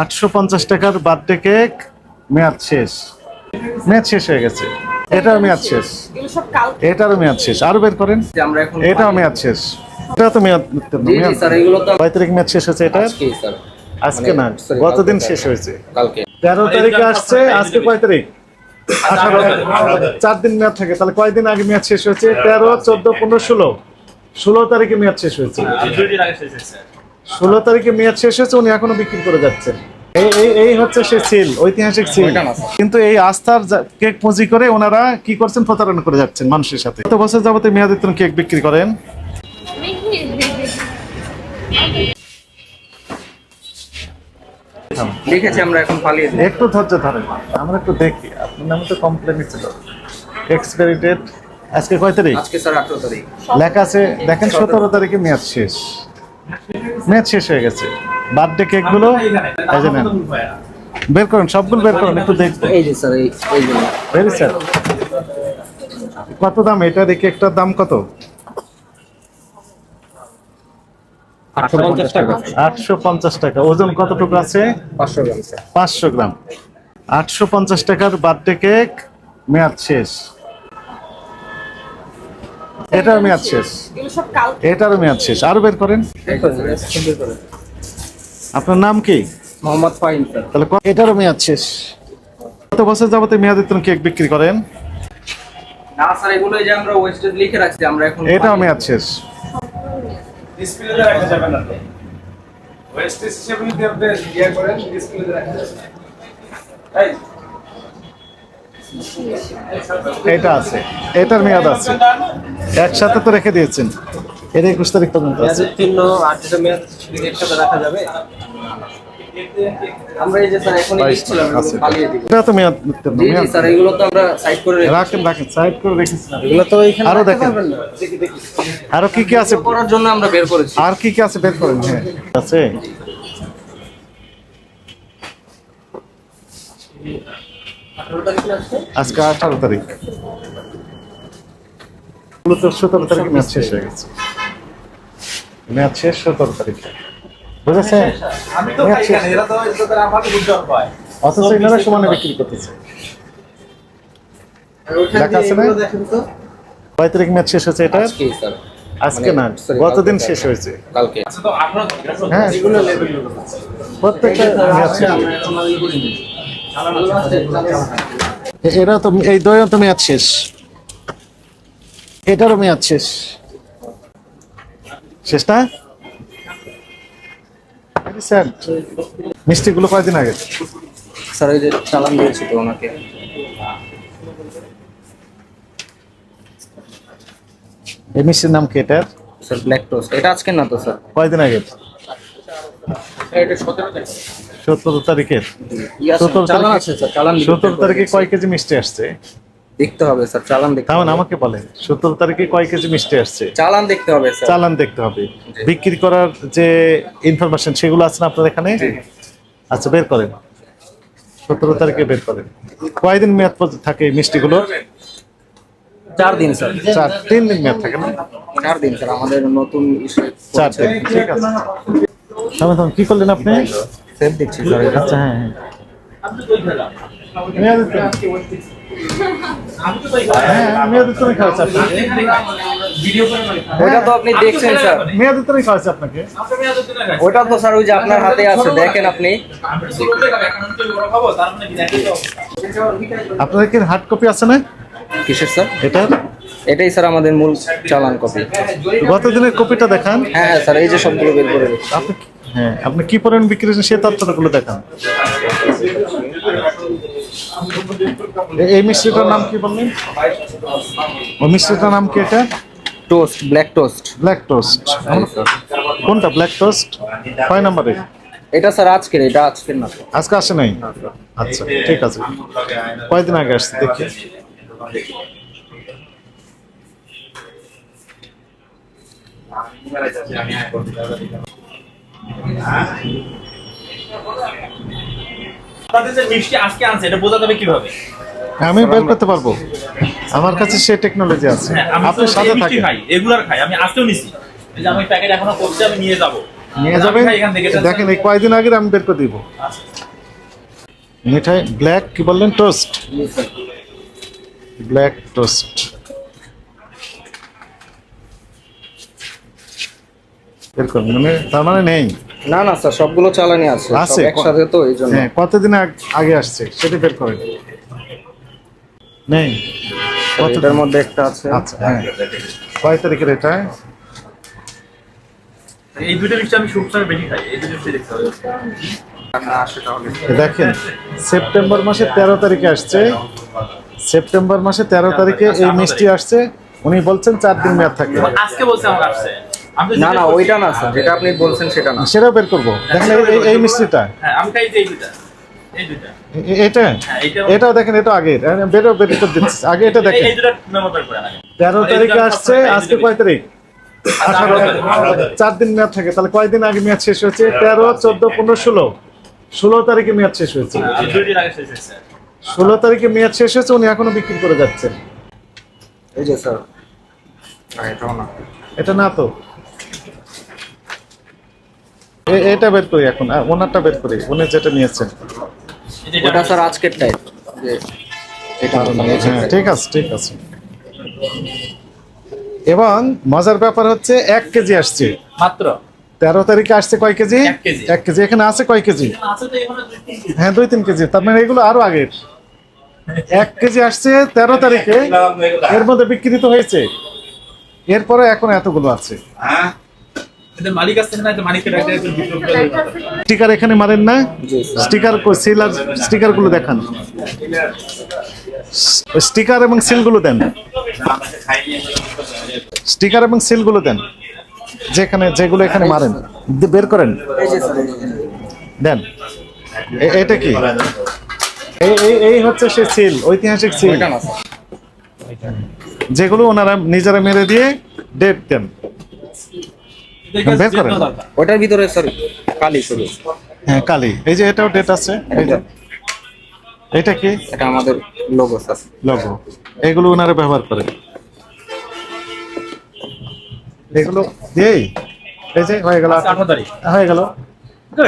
850 টাকার birthday cake, মেয়াদ শেষ। মেয়াদ শেষ হয়ে গেছে। এটার মেয়াদ শেষ, এটারও মেয়াদ শেষ। আরো বের করেন, এটাও মেয়াদ শেষ। এটা তো মেয়াদ কয় তারিখ মেয়াদ শেষ হয়েছে? এটা আজকে না, গতদিন শেষ হয়েছে। 13 তারিখে আসছে, আজকে কয় তারিখ? 18। 4 দিন মেয়াদ থাকে। তাহলে কয়দিন আগে মেয়াদ শেষ হয়েছে? 13, 14, 15, 16। 16 তারিখে মেয়াদ শেষ হয়েছে। 16 তারিখে মেয়াদ শেষ হয়েছে, উনি এখনো বিক্রি করে যাচ্ছেন। এই হচ্ছে সে সিল, ঐতিহাসিক সিল। কিন্তু এই আস্থার কেক পুঁজি করে ওনারা কি করছেন? প্রতারণা করে যাচ্ছেন মানুষের সাথে। কত বছর যাবত মেয়াদোত্তীর্ণ কেক বিক্রি করেন? লিখেছি আমরা, এখন পালিয়ে দিই। একটু ধৈর্য ধরেন, আমরা একটু দেখি। আপনার নামে তো কমপ্লেন ছিল। এক্সপায়ারি ডেট আজকে কয় তারিখ? আজকে স্যার 18 তারিখ লেখা আছে, দেখেন 17 তারিখে মেয়াদ শেষ। মেয়াদ শেষ হয়ে গেছে। বার্থডে কেক গুলো এই যে নেন, বের করেন, সবগুলো বের করেন, একটু দেখতে। এই যে স্যার, এই যে ভেরি স্যার। কত দাম এটার? এই কেকটার দাম কত? 850 টাকা। 850 টাকা। ওজন কতটুকু আছে? 500 গ্রাম স্যার। 500 গ্রাম। 850 টাকার বার্থডে কেক, মেয়াদ শেষ। এটার মেয়াদ শেষ, এটারও মেয়াদ শেষ। আরো বের করেন। আপনার নাম কি? মোহাম্মদ ফাহিম স্যার। তাহলে এটারও মেয়াদ শেষ। কত বছর যাবত মেয়াদোত্তীর্ণ কেক বিক্রি করেন? না স্যার, এগুলো যে আমরা ওয়েস্টেজ লিখে রাখছি, আমরা এখন এটাও মেয়াদ শেষ। ডিসপ্লেতে রাখা যাবে না তো। ওয়েস্টেজ হিসেবে যদি আপনি ইয়ে করেন, ডিসপ্লেতে রাখা যাবে। এই এটা আছে, এটার মেয়াদ আছে। একসাথে তো রেখে দিয়েছেন। এর 21 তারিখ পর্যন্ত আছে। মেয়াদোত্তীর্ণ 8টা মেয়াদ একসাথে রাখা যাবে। আমরা এই যে স্যার এখন লিখছিলাম, আছে। পালিয়ে দিব। এটা তো মেয়াদোত্তীর্ণ। জি জি স্যার, এগুলো তো আমরা সাইড করে রাখেন, রাখেন, সাইড করে রেখেছি। এগুলো তো এখানে আরো রাখতে দেখেন, পারবেন না। দেখি দেখি আরো কি কি আছে করার জন্য আমরা বের করেছি। আর কি কি আছে বের করেন। হ্যাঁ আছে। আজকে 18 তারিখ, 17 তারিখে মেয়াদ শেষ হয়ে গেছে। মেয়াদ শেষ 17 তারিখে, বুঝেছেন? আমি তো মেয়াদ খাই শেষ। না, এরা তো এদের আমাকে বুঝতে পায়। অথচ এনারা সমানে বিক্রি করতেছে। লেখা আছে না? কয় তারিখ মেয়াদ শেষ হয়েছে এটা? আজকে স্যার, আজকে না, গতদিন শেষ হয়েছে। কালকে। আচ্ছা, তো আপনারা হ্যাঁ, এগুলো লেভেল প্রত্যেকটা মেয়াদ শেষ। এরা তো এই দইও তো মেয়াদ শেষ, এটারও মেয়াদ শেষ। শেষ না? স্যার মিষ্টিগুলো কয়দিন আগে? স্যার ওই যে চালান দিয়েছি তো ওনাকে। এই মিষ্টির নাম কি এটার? Sir black toast. এটা আজকে না তো স্যার, কয়দিন আগে? এটা 17 তারিখ। 17 তারিখের। চালান আছে স্যার, চালান 17 তারিখে কয় কেজি মিষ্টি আসছে? দেখতে হবে স্যার, চালান দেখতে তাহলে হবে। আমাকে বলেন 17 তারিখে কয় কেজি মিষ্টি আসছে? চালান দেখতে হবে স্যার। চালান দেখতে হবে। বিক্রি করার যে ইনফরমেশন সেগুলো আছে না আপনার এখানে? আচ্ছা, বের করেন। 17 তারিখে বের করেন। কয়দিন মেয়াদ থাকে এই মিষ্টিগুলোর? 4 দিন স্যার। 3 দিন মেয়াদ থাকে না? 4 দিন স্যার, আমাদের নতুন 4 দিন, ঠিক আছে। তখন কি করলেন আপনি? সেভ দেখছি স্যার। আচ্ছা, হ্যাঁ হ্যাঁ, মেয়াদোত্তীর্ণ খাওয়াচ্ছে আপনাকে। ওটা তো আপনি দেখছেন স্যার, মেয়াদোত্তীর্ণ খাওয়াচ্ছে আপনাকে। ওটা তো স্যার ওই যে আপনার হাতে আছে, দেখেন আপনি। আপনাদের কি হার্ড কপি আছে না কিসের স্যার? এটার? এটাই স্যার আমাদের মূল চালান কপি। গত দিনের কপিটা দেখান। হ্যাঁ হ্যাঁ স্যার, এই যে সবগুলো বের করে রেখেছি। আপনি হ্যাঁ, আপনি কি পরিমাণ বিক্রি করেছেন সেই তথ্যগুলো দেখান। এই মিষ্টিটার নাম কি বললেন? ও মিষ্টিটার নাম কি? এটা toast, black toast. Black toast. কোনটা ব্ল্যাক টোস্ট? কয় নম্বরে? এটা স্যার আজকের, এটা আজকের না। আজকে আসে নাই? আচ্ছা, ঠিক আছে। কয়দিন আগে আসছে দেখি। আপনাদের যে মিষ্টি আজকে আনছে এটা বোঝা যাবে কিভাবে? আমি বের করতে পারবো, আমার কাছে সেই টেকনোলজি আছে। হ্যাঁ, আমি আপনি তো সাথে এই মিষ্টি থাকেন। খাই, রেগুলার খাই। আমি আজকেও নিছি। এই যে আমি প্যাকেট এখনো করছি, আমি নিয়ে যাব। নিয়ে যাবেন। ভাই, এখান থেকে এটা দেখেন এই কয়দিন আগে আমি বের করে দিব। মিঠাই ব্ল্যাক কি বললেন? টোস্ট, ব্ল্যাক টোস্ট বের করুন। মানে তার মানে নেই? না না স্যার, সবগুলো চালানি আছে, আছে? সব একসাথে তো এই জন্য। হ্যাঁ, কতদিন আগে আসছে সেটা বের করেন। নেই? এটার মধ্যে একটা আছে। আচ্ছা, হ্যাঁ। কয় তারিখের এটা? এই দুটো মিষ্টি আমি সবসময় বেশি খাই, এই দুটো মিষ্টি দেখতে হবে। না আসে তাহলে দেখেন সেপ্টেম্বর মাসের 13 তারিখে আসছে, সেপ্টেম্বর মাসে 13 তারিখে এই মিষ্টি আসছে। উনি বলছেন 4 দিন মেয়াদ থাকে। আজকে বলছে আমার আসছে। আমি তো না না, জিজ্ঞেস করছি। ওইটা না স্যার, যেটা আপনি বলছেন সেটা না। সেটাও বের করবো। দেখেন এই মিষ্টিটা, হ্যাঁ, আমি খাই এই দুটো। এই দুটো। এটা হ্যাঁ, এটাও দেখেন, এটা আগের বের করে দিচ্ছি। আগে এটা দেখেন এই দুটো মেমো করে পড়ে লাগে। 13 তারিখে আসছে, আজকে কয় তারিখ? 18 4 দিন মেয়াদ থাকে। তাহলে কয়দিন আগে মেয়াদ শেষ হয়েছে? 13, 14, 15, 16 তারিখে মেয়াদ শেষ হয়েছে। আমি 2 দিন আগে শেষ হয়েছে। 16 তারিখে মেয়াদ শেষ হয়েছে, উনি এখনো বিক্রি করে যাচ্ছেন। এই যে স্যার, এটাও না। এটা না তো, এটা বের করি এখন, ওনারটা বের করি, উনি যেটা নিয়েছেন। ওটা স্যার আজকের টাইপ, যে এটা হ্যাঁ, ঠিক আছে, ঠিক আছে। এবং মজার ব্যাপার হচ্ছে 1 কেজি আসছে মাত্র 13 তারিখে আসছে। কয় কেজি? 1 কেজি। 1 কেজি। এখানে আছে কয় কেজি? আছে তো এখানে 2-3 কেজি। হ্যাঁ, 2-3 কেজি। তার মানে এগুলো আরো আগের। 1 কেজি আসছে 13 তারিখে, এর মধ্যে বিক্রিত হয়েছে। এরপরে এখন এতগুলো আছে। এদের মালিক আছে না, এদের মালিককে ডাকতে একটু ভিডিও করে দেন। স্টিকার এখানে মারেন না? জি স্যার। স্টিকার সিল আর স্টিকার গুলো দেখান। স্টিকার এবং সিল গুলো দেন, স্টিকার এবং সিল গুলো দেন, যেখানে যেগুলো এখানে মারেন বের করেন, এই যে স্যার, এই যে। দেন। এটা কি? এই হচ্ছে সে সিল, ঐতিহাসিক সিল, ওইটা না স্যার। যেগুলো ওনারা নিজেরা মেরে দিয়ে ডেট দেন। বের করেন। ওটার ভিতরে স্যার কালি শুধু। হ্যাঁ, কালি। এই যে এটাও ডেট আছে। এই যে এটা কি? এটা আমাদের লোগো স্যার। লোগো। এগুলো ওনারা ব্যবহার করে। এগুলো দিয়েই এই যে হয়ে গেল 18 তারিখ। হয়ে গেল।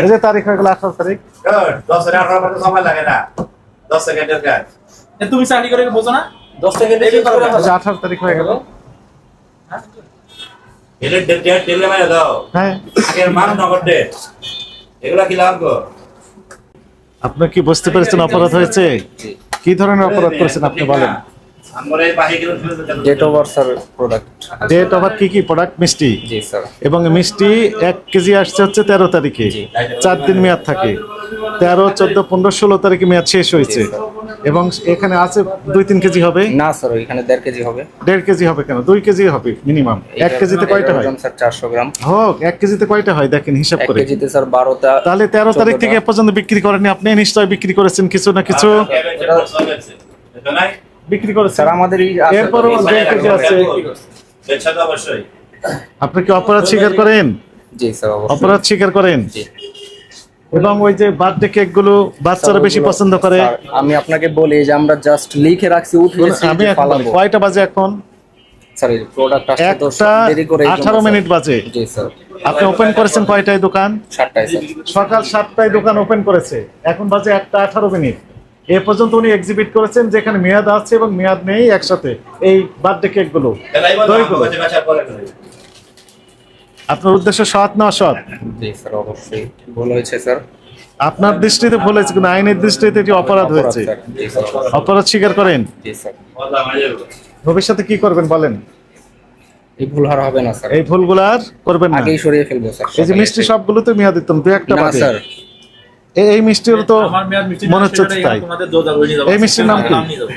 এই যে তারিখ হয়ে গেল 18 তারিখ। 10 সময় লাগে না, 10 সেকেন্ডের কাজ। তুমি চাকরি করে বোঝো না? 10 সেকেন্ডে এই যে 18 তারিখ হয়ে গেল। এর ডেট দিলে মানে দাও, হ্যাঁ, আগের মান নগদ ডেট, এগুলা কি লাগবে? আপনি কি বুঝতে পেরেছেন অপরাধ হয়েছে? কি ধরনের অপরাধ করেছেন আপনি বলেন? আমরা এই বাহি kilo date over sir product. Date over কি কি প্রোডাক্ট? মিষ্টি। জি স্যার। এবং মিষ্টি 1 কেজি আসছে হচ্ছে 13 তারিখে, 4 দিন মেয়াদ থাকে। 13, 14, 15, 16 তারিখে মেয়াদ শেষ হয়েছে। এবং এখানে আছে 2-3 কেজি হবে। না স্যার, ওইখানে 1.5 কেজি হবে। 1.5 কেজি হবে কেন? 2 কেজি হবে মিনিমাম। 1 কেজিতে কয়টা হয়? স্যার 400 গ্রাম। হোক, 1 কেজিতে কয়টা হয় দেখেন হিসাব 1 করে। কেজিতে স্যার 12টা। তাহলে 13 তারিখ থেকে এ পর্যন্ত বিক্রি করেননি আপনি? নিশ্চয় বিক্রি করেছেন কিছু না কিছু, বিক্রি করেছেন। স্যার আমাদের এরপরও 1.5 কেজি আছে। অবশ্যই। আপনি কি অপরাধ স্বীকার করেন? জি স্যার অবশ্যই। অপরাধ স্বীকার করেন। জি। এবং ওই যে বার্থডে কেক গুলো বাচ্চারা বেশি পছন্দ করে। স্যার, আমি আপনাকে বলি যে আমরা জাস্ট লিখে রাখছি, উঠিয়েছি, আমি যে এখন ফালাবো। কয়টা বাজে এখন? স্যার এই প্রোডাক্ট আসতে তো 1টা দেরি করে 18 মিনিট বাজে। জি স্যার। আপনি ওপেন করেছেন কয়টায় দোকান? 7টায় স্যার। সকাল 7টায় দোকান ওপেন করেছে, এখন বাজে 1টা 18 মিনিট। এ পর্যন্ত উনি এক্সিবিট করেছেন যেখানে মেয়াদ আছে এবং মেয়াদ নেই একসাথে, এই বার্থডে কেক গুলো। আপনার উদ্দেশ্য সৎ না অসৎ? জি স্যার অবশ্যই ভুল হয়েছে স্যার। আপনার দৃষ্টিতে ভুল হয়েছে, কিন্তু আইনের দৃষ্টিতে এটি অপরাধ হয়েছে। স্যার। জি স্যার। অপরাধ স্বীকার করেন। জি স্যার। ভবিষ্যতে কি করবেন বলেন? এই ভুল আর হবে না স্যার। এই ভুলগুলো আর করবেন না। আগেই সরিয়ে ফেলবো স্যার। এই যে মিষ্টি সবগুলো তো মেয়াদ দিতাম, 2-1টা না বাদে। স্যার। এই মিষ্টির তো আমার মেয়াদ মিষ্টি মনে হচ্ছে তাই। তোমাদের দোজা বলে নিয়ে যাবো। এই মিষ্টির নাম কি? নিয়ে যাবো।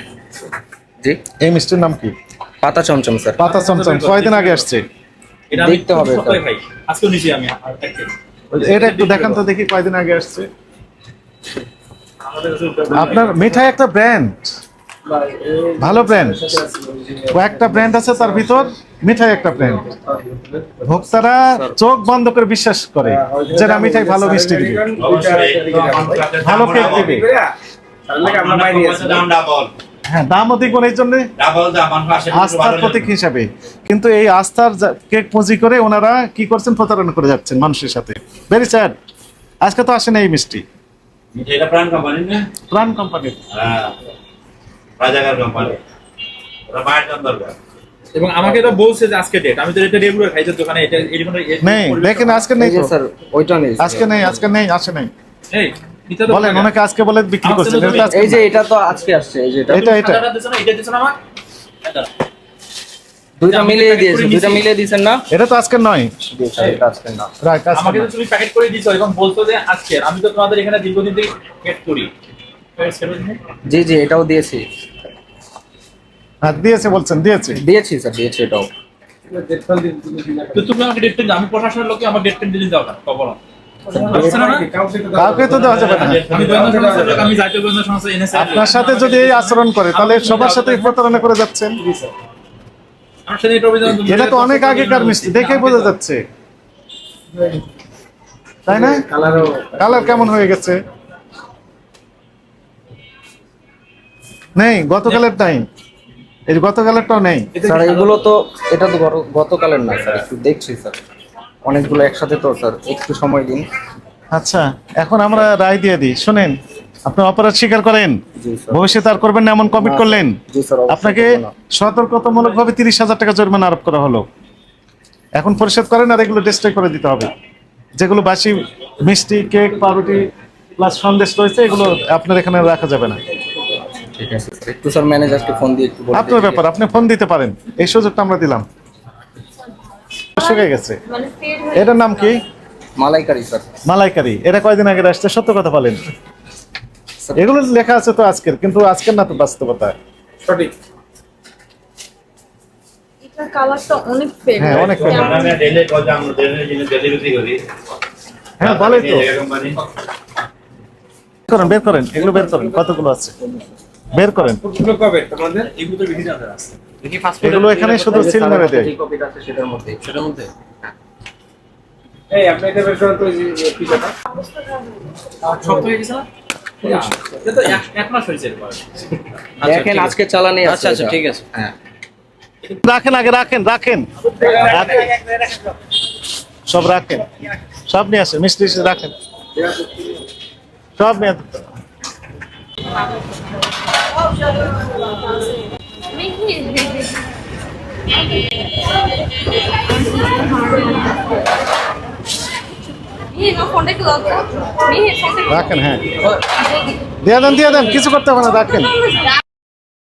জি এই মিষ্টির নাম কি? পাতা চমচম স্যার। পাতা চমচম। কয়দিন আগে আসছে? এটা আমি দেখতে হবে, সপ্তাহে স্যার। খাই। আজকেও নিছি আমি আর একটা। এটা একটু দেখান তো দেখি কয়দিন আগে আসছে। আমাদের কাছে আপনার মিঠাই একটা ব্র্যান্ড, ভালো ব্র্যান্ড। কয়েকটা ব্র্যান্ড আছে, তার ভিতর মিঠাই একটা ব্র্যান্ড। ভোক্তারা চোখ বন্ধ করে বিশ্বাস করে যে না, মিঠাই ভালো মিষ্টি দিবে, ভালো কেক দিবে। হ্যাঁ, দামও দেখবেন এই জন্য আস্থার প্রতীক হিসাবে। কিন্তু এই আস্থার কেক পুঁজি করে ওনারা কি করছেন, প্রতারণা করে যাচ্ছেন মানুষের সাথে। Very sad. আজকে তো আসে না এই মিষ্টি, এটা প্রাণ কোম্পানি না? প্রাণ কোম্পানির। হ্যাঁ, রাজাকার কোম্পানি। ওরা বাইরে দাম দরকার। এবং আমাকে তো বলছে যে আজকে ডেট, আমি তো এটা রেগুলার খাই যে দোকানে এটা নেই, দেখেন আজকে নেই এই যে তো। স্যার ওইটা নেই আজকে নেই, আজকে নেই, আসে নাই। এই এটা তো বলেন ওনাকে আজকে বলে বিক্রি করছেন, এটা তো আজকে এই যে না। এটা তো আজকে আসছে, এই যে এটা এটা এটা এটা দিছ না, এটা দিছ না আমার এটা দুইটা মিলিয়ে দিয়েছেন, দুইটা মিলিয়ে দিয়েছেন না? এটা তো আজকে নয়, দিয়েছেন, এটা আজকে না। রাইট, আজকে আমাকে তো না। তুমি প্যাকেট করে দিছো এবং বলছো যে আজকে। আমি তো তোমাদের এখানে দীর্ঘদিন থেকে গেট করি। জি জি, এটাও দিয়েছি, হ্যাঁ দিয়েছে বলছেন, দিয়েছে। দিয়েছি স্যার, দিয়েছি এটাও। তো তুমি আমাকে ডেট পেন, আমি প্রশাসনের লোককে আমার ডেট পেন দিয়ে দাও না কবল। কাউকে তো দেওয়া যাবে না। আমি গোয়েন্দা সংস্থার লোক, আমি জাতীয় গোয়েন্দা সংস্থা এনএসআই। আপনার সাথে যদি এই আচরণ করে তাহলে সবার সাথে প্রতারণা করে যাচ্ছেন। আমার সাথে এটা অভিযান এটা তো অনেক আগেকার মিষ্টি, দেখেই বোঝা যাচ্ছে, তাই না? কালার কেমন হয়ে গেছে? নেই, গতকালের নাই, এই গতকালেরটাও নেই। স্যার এগুলো তো, এটা তো গতকালের না স্যার, একটু দেখছি স্যার, অনেকগুলো একসাথে তো স্যার, একটু সময় দিন। আচ্ছা, এখন আমরা রায় দিয়ে দিই। শুনেন, আপনি অপরাধ স্বীকার করেন, জি স্যার। ভবিষ্যতে আর করবেন না এমন কমিট করলেন। জি স্যার, অবশ্যই আপনাকে করবো না। সতর্কতামূলকভাবে 30,000 টাকা জরিমানা আরোপ করা হলো। এখন পরিশোধ করেন, আর এগুলো ডিস্ট্রয় করে দিতে হবে। যেগুলো বাসি মিষ্টি, কেক, পাউরুটি প্লাস সন্দেশ রয়েছে, এগুলো আপনার এখানে রাখা যাবে না। ঠিক আছে স্যার, একটু স্যার ম্যানেজারকে ফোন দিয়ে একটু বলে আপনার ব্যাপার, আপনি ফোন দিতে পারেন, এই সুযোগটা আমরা দিলাম। শুকে গেছে। এটার নাম কি? মালাইকারি স্যার। মালাইকারি। এটা কয়দিন আগে আসছে, সত্য কথা বলেন। এগুলো লেখা আছে তো আজকের, কিন্তু আজকের না তো বাস্তবতা। সঠিক। এটার কালারটা অনেক ফেড। হ্যাঁ, অনেক ফেড। আমরা ডেলি কথা আমরা ডেলি বিক্রি করি। হ্যাঁ, বলেই তো। এই কোম্পানি। করেন, বের করেন, এগুলো বের করেন, কতগুলো আছে বের করেন। এগুলো কবে তোমাদের? এগুলো তো বেশি জানা আছে। দেখি পাসপোর্ট এগুলো এখানে শুধু সিল মেরে দেয়। কপিটা আছে সেটার মধ্যে, সেটার মধ্যে। এই আপনি এটা বের করেন তো, এই যে পিজাটা। শক্ত হয়ে গেছে না? এটা তো এক মাস হয়েছে এরপর। দেখেন আজকে চালানি আছে। আচ্ছা, ঠিক আছে। হ্যাঁ, রাখেন, আগে রাখেন, রাখেন, সব রাখেন, সব নিয়ে আসেন, মিষ্টি রাখেন, সব নিয়ে রাখেন। হ্যাঁ, দিয়ে দেন, দিয়ে দেন, কিছু করতে হবে না, রাখেন।